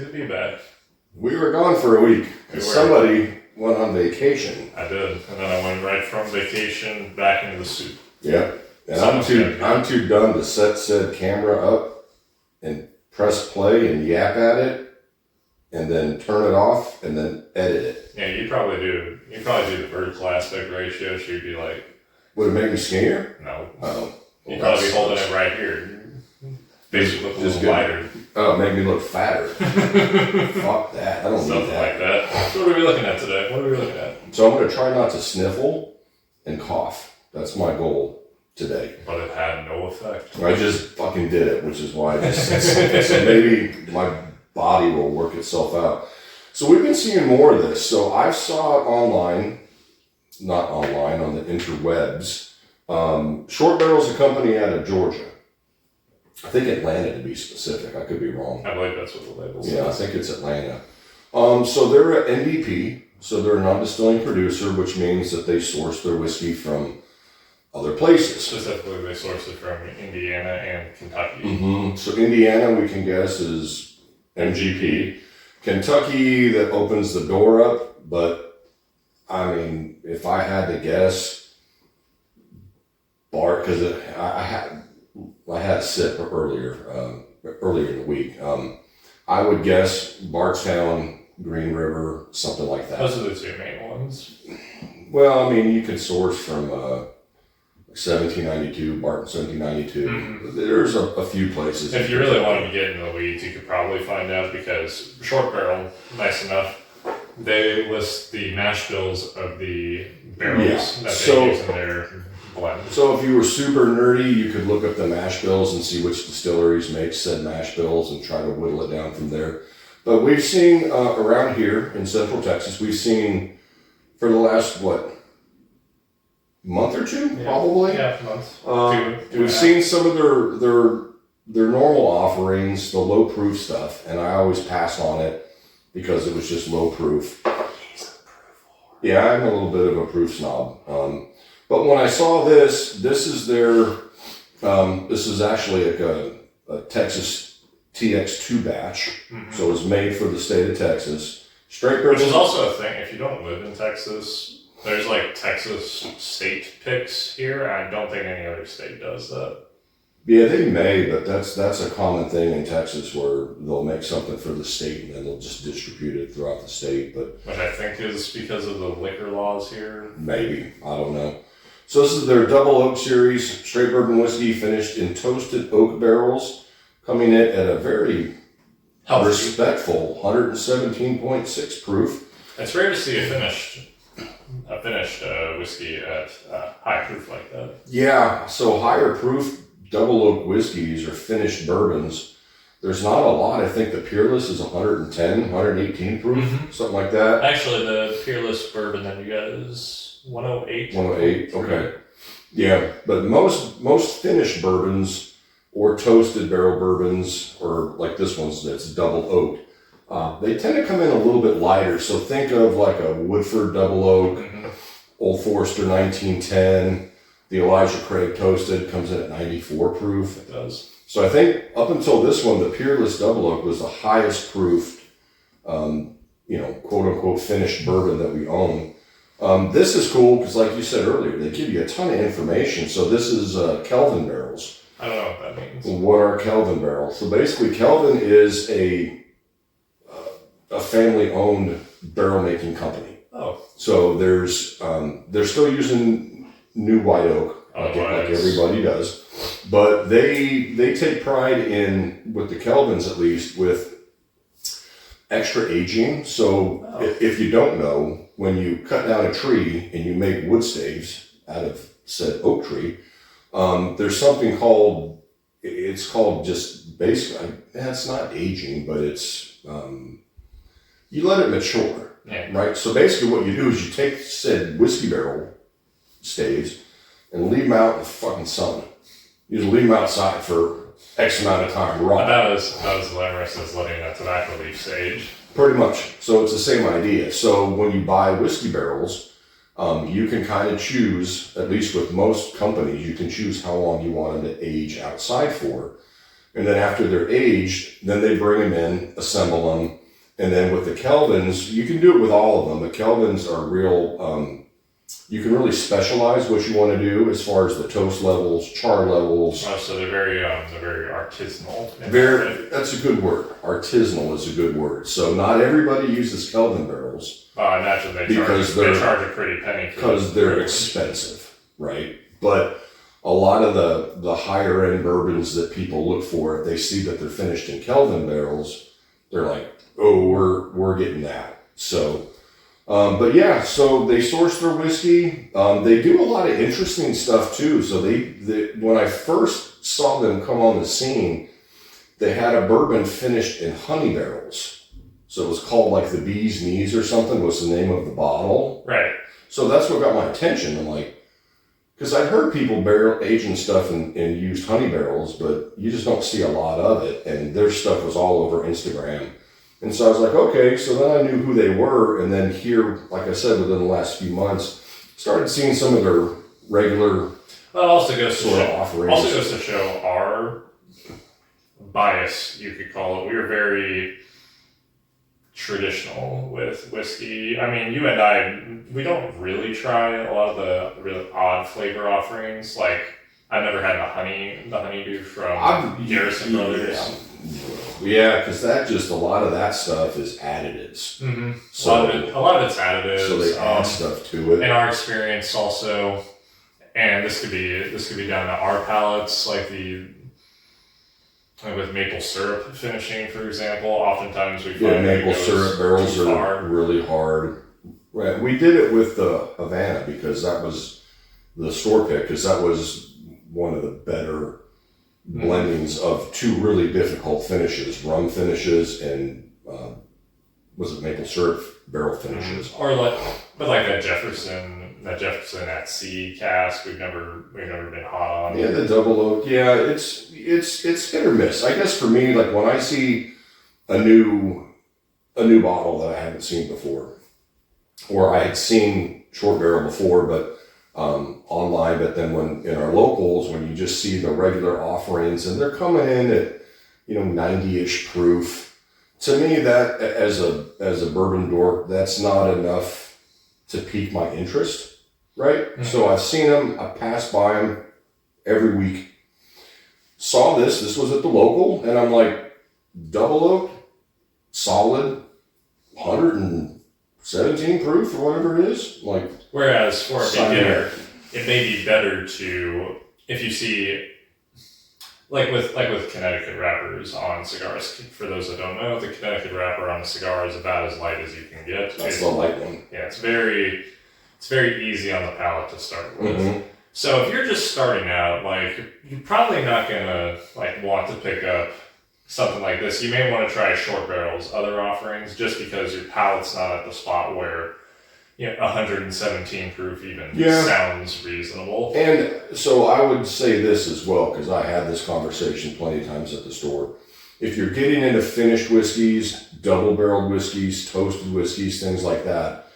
good to be back. We were gone for a week. Somebody went on vacation. I did, and then I went right from vacation back into the soup. Yeah, and I'm too dumb to set said camera up and press play and yap at it, and then turn it off and then edit it. Yeah, you probably do the vertical aspect ratio. So you'd be like, would it make me skinnier? No. Oh, you'd probably be holding it right here. Basically, look a little wider. Oh, make me look fatter. Fuck that. I don't need that. Like that. So what are we looking at today? So I'm going to try not to sniffle and cough. That's my goal today. But it had no effect. I just fucking did it, which is why I just said so maybe my body will work itself out. So we've been seeing more of this. So I saw it on the interwebs. Short Barrel's a company out of Georgia. I think Atlanta, to be specific. I could be wrong. I believe that's what the label says. Yeah, I think it's Atlanta. So they're an NDP, so they're a non-distilling producer, which means that they source their whiskey from other places. Specifically, they source it from Indiana and Kentucky. Mm-hmm. So Indiana, we can guess, is MGP. Kentucky, that opens the door up, but I mean, if I had to guess, Bart, because I had a sip earlier in the week. I would guess Bardstown, Green River, something like that. Those are the two main ones. Well, I mean, you can source from 1792, Barton 1792. Mm-hmm. There's a few places. If you really wanted to get into the weeds, you could probably find out because Short Barrel, nice enough, they list the mash bills of the barrels that they use in their blend. So if you were super nerdy, you could look up the mash bills and see which distilleries make said mash bills and try to whittle it down from there. But we've seen around here in Central Texas, we've seen for the last, month or two, probably? Yeah, months. We've seen some of their normal offerings, the low proof stuff, and I always pass on it because it was just low proof. Yeah, I'm a little bit of a proof snob. But when I saw this is their, this is actually like a Texas TX2 batch. Mm-hmm. So it was made for the state of Texas. Straight bourbon. Which is also a thing, if you don't live in Texas, there's like Texas state picks here. I don't think any other state does that. Yeah, they may, but that's a common thing in Texas where they'll make something for the state and then they'll just distribute it throughout the state. Which I think is because of the liquor laws here. Maybe. I don't know. So this is their double oak series, straight bourbon whiskey finished in toasted oak barrels, coming in at a very respectful 117.6 proof. It's rare to see a finished whiskey at high proof like that. Yeah, so higher proof double oak whiskeys or finished bourbons, there's not a lot. I think the Peerless is 110, 118 proof, something like that. Actually, the Peerless bourbon that you got is 108. 108, okay. Yeah, but most finished bourbons or toasted barrel bourbons, or like this one's that's double oak, they tend to come in a little bit lighter. So think of like a Woodford double oak, Old Forester 1910, the Elijah Craig toasted comes in at 94 proof. It does. So I think up until this one, the Peerless double oak was the highest proofed, quote unquote finished bourbon that we own. This is cool because, like you said earlier, they give you a ton of information. So this is Kelvin barrels. I don't know what that means. What are Kelvin barrels? So basically, Kelvin is a family-owned barrel-making company. Oh. So they're still using new white oak, like everybody does, but they take pride in, with the Kelvins at least, with extra aging. So if you don't know, when you cut down a tree and you make wood staves out of said oak tree, there's something called just basically, it's not aging, but it's, you let it mature, right? So basically what you do is you take said whiskey barrel staves and leave them out in the fucking sun. You just leave them outside for X amount of time. Raw. That was glamorous as letting that tobacco leaf age. Pretty much. So it's the same idea. So when you buy whiskey barrels, you can kind of choose, at least with most companies, you can choose how long you want them to age outside for. And then after they're aged, then they bring them in, assemble them. And then with the Kelvins, you can do it with all of them. The Kelvins are real, you can really specialize what you want to do as far as the toast levels, char levels. Oh, so they're very artisanal. That's a good word. Artisanal is a good word. So not everybody uses Kelvin barrels. I imagine they charge a pretty penny because they're expensive, right? But a lot of the higher end bourbons that people look for, if they see that they're finished in Kelvin barrels, they're like, oh, we're getting that. So, but yeah, so they source their whiskey. They do a lot of interesting stuff too. So they when I first saw them come on the scene, they had a bourbon finished in honey barrels. So it was called like the Bee's Knees or something was the name of the bottle. Right. So that's what got my attention. I'm like, because I'd heard people barrel aging stuff in used honey barrels, but you just don't see a lot of it. And their stuff was all over Instagram. And so I was like, okay, so then I knew who they were. And then here, like I said, within the last few months, started seeing some of their regular also goes offerings. Also goes to show our bias, you could call it. We were very traditional with whiskey. I mean, you and I, we don't really try a lot of the really odd flavor offerings. Like, I've never had the honeydew from Garrison Brothers. Yeah, because that just a lot of that stuff is additives. Mm-hmm. So a lot of it's additives. So they add stuff to it. In our experience, also, and this could be down to our palates, like with maple syrup finishing, for example. Oftentimes we find maple syrup barrels are really hard. Right, we did it with the Havana because that was the store pick, because that was one of the better blendings of two really difficult finishes, rum finishes and was it maple syrup barrel finishes. Or like that Jefferson at sea cask we've never been hot on. Yeah, the double oak. Yeah, it's hit or miss. I guess for me, like when I see a new bottle that I haven't seen before, or I had seen short barrel before, but online, but then when in our locals, when you just see the regular offerings and they're coming in at 90-ish proof, to me that as a bourbon dork, that's not enough to pique my interest, right? Mm-hmm. So I've seen them, I pass by them every week. Saw this was at the local, and I'm like, double oak, solid, 117 proof or whatever it is, like. Whereas for a beginner, it may be better to, if you see, like with Connecticut wrappers on cigars. For those that don't know, the Connecticut wrapper on a cigar is about as light as you can get. That's the light one. Yeah, it's very easy on the palate to start with. Mm-hmm. So if you're just starting out, like, you're probably not gonna want to pick up something like this. You may want to try short barrels, other offerings, just because your palate's not at the spot where 117 proof even sounds reasonable. And so I would say this as well, because I had this conversation plenty of times at the store. If you're getting into finished whiskeys, double-barreled whiskeys, toasted whiskeys, things like that,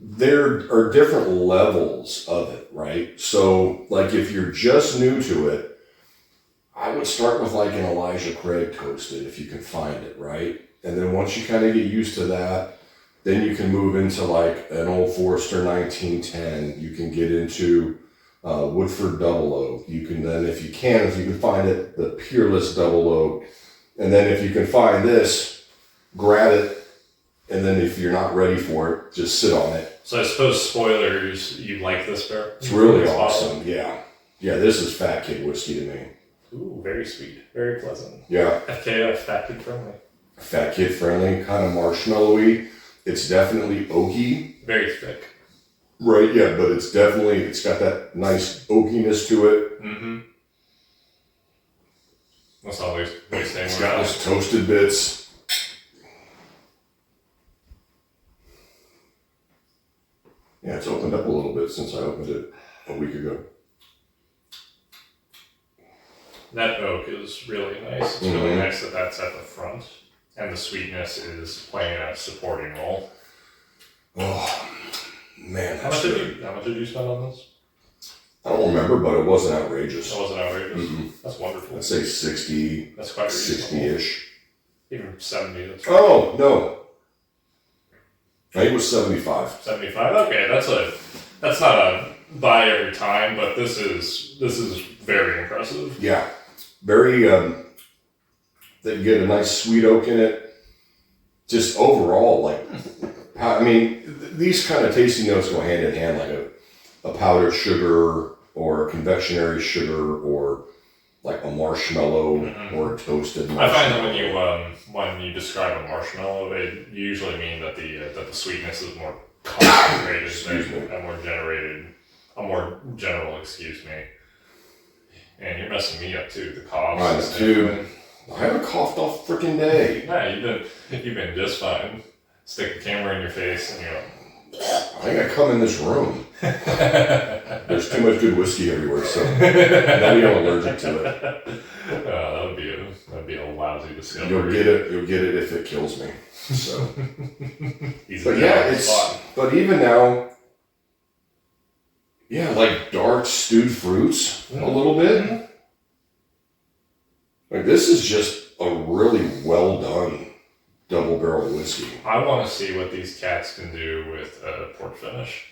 there are different levels of it, right? So, like, if you're just new to it, I would start with like an Elijah Craig toasted, if you can find it, right? And then once you kind of get used to that, then you can move into like an Old Forester 1910. You can get into Woodford Double Oak. You can then, if you can find it, the Peerless Double Oak. And then if you can find this, grab it. And then if you're not ready for it, just sit on it. So I suppose spoilers, you like this beer? It's really awesome. Yeah. Yeah, this is fat kid whiskey to me. Ooh, very sweet. Very pleasant. Yeah. FKF, fat kid friendly. Fat kid friendly, kind of marshmallowy. It's definitely oaky. Very thick. Right, yeah, but it's got that nice oakiness to it. Mm-hmm. That's always saying. It's got those toasted bits. Yeah, it's opened up a little bit since I opened it a week ago. That oak is really nice. It's really nice that that's at the front. And the sweetness is playing a supporting role. Oh, man. How much did you spend on this? I don't remember, but it wasn't outrageous. It wasn't outrageous. That's wonderful. I'd say 60. That's quite 60-ish. Even 70. That's oh, no. I think it was 75. 75? Okay, that's not a buy every time, but this is very impressive. Yeah. Very, they get a nice sweet oak in it. Just overall, like, these kind of tasting notes go hand in hand, like a powdered sugar or a confectionery sugar or like a marshmallow or a toasted marshmallow. I find that when you describe a marshmallow, it you usually mean that the sweetness is more concentrated and more general. Excuse me. And you're messing me up too. The coughs. Dude, I haven't coughed all freaking day. Yeah, you've been just fine. Stick the camera in your face and you're like, I think I come in this room. There's too much good whiskey everywhere, so maybe I'm allergic to it. That'd be a lousy discovery. You'll get it if it kills me. So, but yeah, but even now, yeah, like dark stewed fruits a little bit. Like this is just a really well done double barrel whiskey. I want to see what these cats can do with port finish.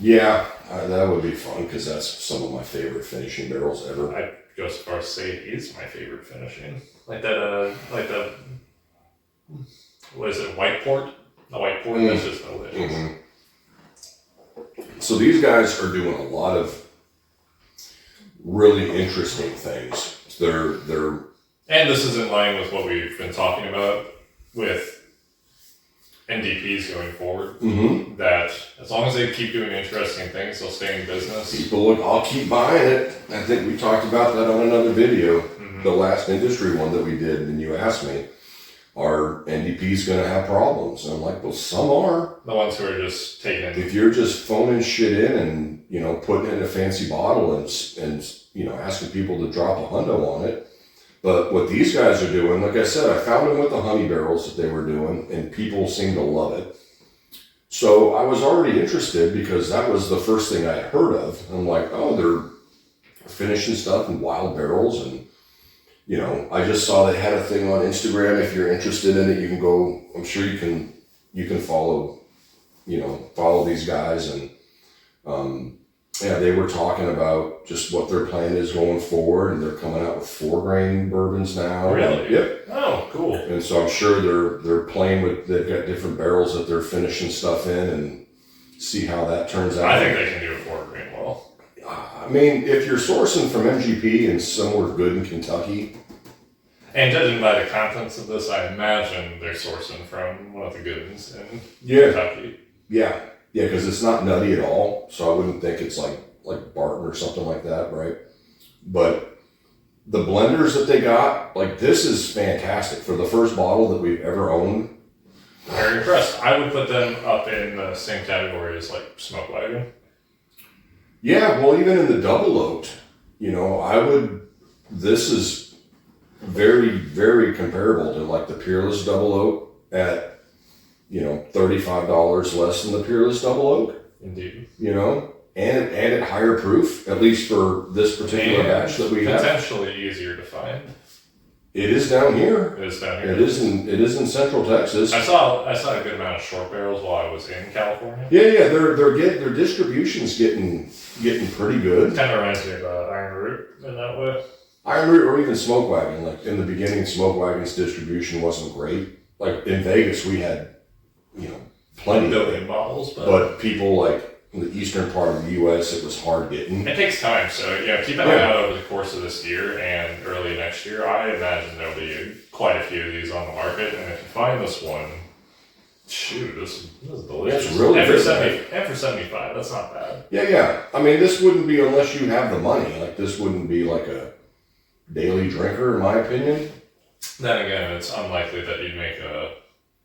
Yeah, that would be fun because that's some of my favorite finishing barrels ever. I'd go so far as to say it is my favorite finishing. Like that, what is it, white port? The white port, that's just delicious. Mm-hmm. So these guys are doing a lot of really interesting things. And this is in line with what we've been talking about with NDPs going forward. Mm-hmm. That as long as they keep doing interesting things, they'll stay in business. People I'll keep buying it. I think we talked about that on another video, the last industry one that we did, and you asked me, are NDPs going to have problems? And I'm like, well, some are. The ones who are just taking it. If you're just phoning shit in and, putting it in a fancy bottle and asking people to drop a hundo on it. But what these guys are doing, like I said, I found them with the honey barrels that they were doing, and people seem to love it. So I was already interested because that was the first thing I had heard of. I'm like, oh, they're finishing stuff in wild barrels. And, I just saw they had a thing on Instagram. If you're interested in it, you can go, I'm sure you can follow, follow these guys. And, they were talking about just what their plan is going forward, and they're coming out with 4-grain bourbons now. Really? Yep. Oh, cool. And so I'm sure they're playing with. They've got different barrels that they're finishing stuff in, and see how that turns out. I think they can do a 4-grain well. I mean, if you're sourcing from MGP and somewhere good in Kentucky, and judging by the contents of this, I imagine they're sourcing from one of the good ones in Kentucky. Yeah. Yeah, because it's not nutty at all, so I wouldn't think it's like Barton or something like that, right? But the blenders that they got, like this is fantastic for the first bottle that we've ever owned. Very impressed. I would put them up in the same category as like Smoke Wagon. Yeah, well, even in the double oaked, this is very, very comparable to like the Peerless double oak at $35 less than the Peerless double oak. Indeed. And at higher proof, at least for this particular batch that we have. Potentially easier to find. It is down here. It is down here. It is in Central Texas. I saw a good amount of short barrels while I was in California. Yeah. Their distribution's getting pretty good. Kind of reminds me of Iron Root in that way. Iron Root or even Smoke Wagon. Like in the beginning, Smoke Wagon's distribution wasn't great. Like in Vegas, we had plenty billion bottles, but people like in the eastern part of the U.S., it was hard getting. It takes time, so keep an eye out over the course of this year and early next year. I imagine there'll be quite a few of these on the market, and if you find this one, shoot, this is delicious. It's really good. And for 75, that's not bad. Yeah. I mean, this wouldn't be unless you have the money. Like this wouldn't be like a daily drinker, in my opinion. Then again, it's unlikely that you'd make a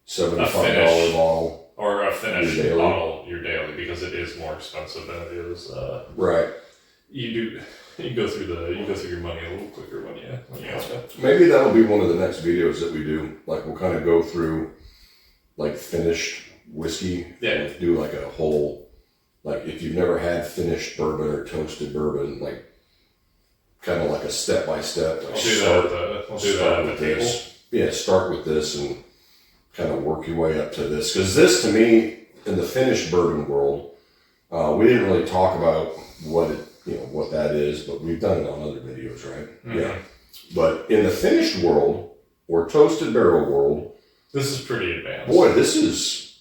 $75 bottle. Or a finished bottle your daily, because it is more expensive than it is. Right. You go through your money a little quicker when you have it. Maybe that'll be one of the next videos that we do. Like we'll kind of go through like finished whiskey. Yeah. And do like a whole like if you've never had finished bourbon or toasted bourbon, like kind of like a step-by-step. Like We'll do that at the table. Yeah, start with this and kind of work your way up to this. Because this, to me, in the finished bourbon world, we didn't really talk about what that is, but we've done it on other videos, right? Mm-hmm. Yeah. But in the finished world or toasted barrel world, this is pretty advanced. Boy, this is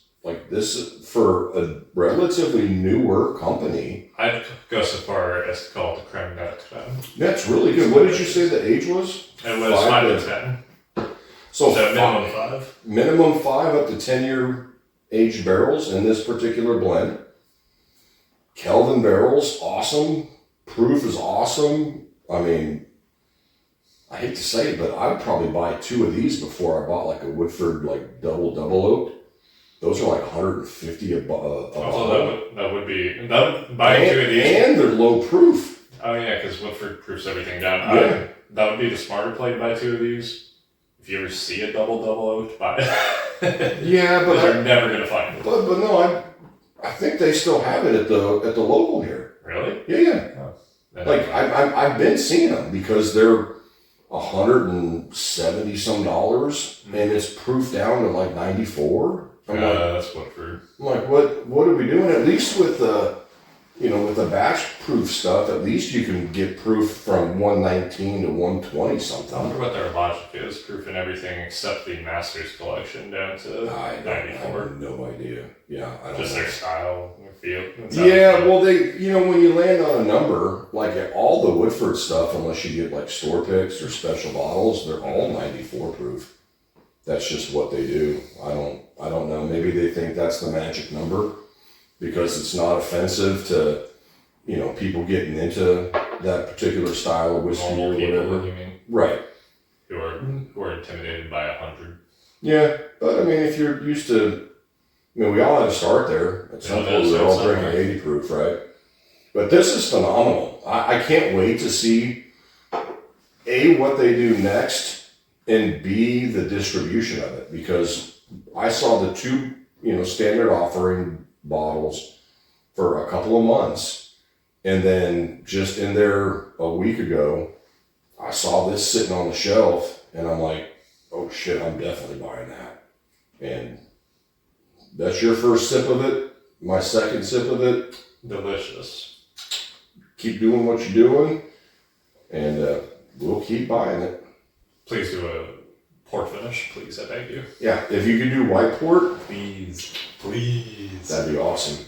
for a relatively newer company. I'd go so far as to call it the creme de la creme. That's really good. What did you say the age was? It was 5 to 10. So minimum 5. Minimum 5 up to 10-year aged barrels in this particular blend. Kelvin barrels, awesome. Proof is awesome. I mean, I hate to say it, but I'd probably buy 2 of these before I bought like a Woodford like double oak. Those are like $150 a bottle. That would be buying 2 of these, and they're low proof. Oh yeah, because Woodford proofs everything down. Yeah. That would be the smarter play to buy 2 of these. If you ever see a double oak, buy it. Yeah, but you're never gonna find it. But no, I think they still have it at the local here. Really? Yeah. Oh, like I've been seeing them because they're $170 some, and it's proof down to like 94. That's Woodford. I'm like, what are we doing? At least with the batch proof stuff, at least you can get proof from 119 to 120 something. I wonder what their logic is, proofing everything except the Masters collection down to 94. I have no idea. Yeah, I don't Just know. their style, their feel. Yeah, well, when you land on a number, like all the Woodford stuff, unless you get like store picks or special bottles, they're all 94 proof. That's just what they do. I don't know. Maybe they think that's the magic number because it's not offensive to, people getting into that particular style of whiskey or whatever. You mean? Right. Who are intimidated by 100. Yeah, but I mean, if you're used to, we all had to start there. At some point, we're all drinking 80 proof, right? But this is phenomenal. I can't wait to see A, what they do next, and B, the distribution of it, because I saw the 2, standard offering bottles for a couple of months, and then just in there a week ago, I saw this sitting on the shelf, and I'm like, oh shit, I'm definitely buying that. And that's your first sip of it. My second sip of it. Delicious. Keep doing what you're doing, and we'll keep buying it. Please do a port finish, please. I beg you. Yeah, if you could do white port, please. that'd be awesome.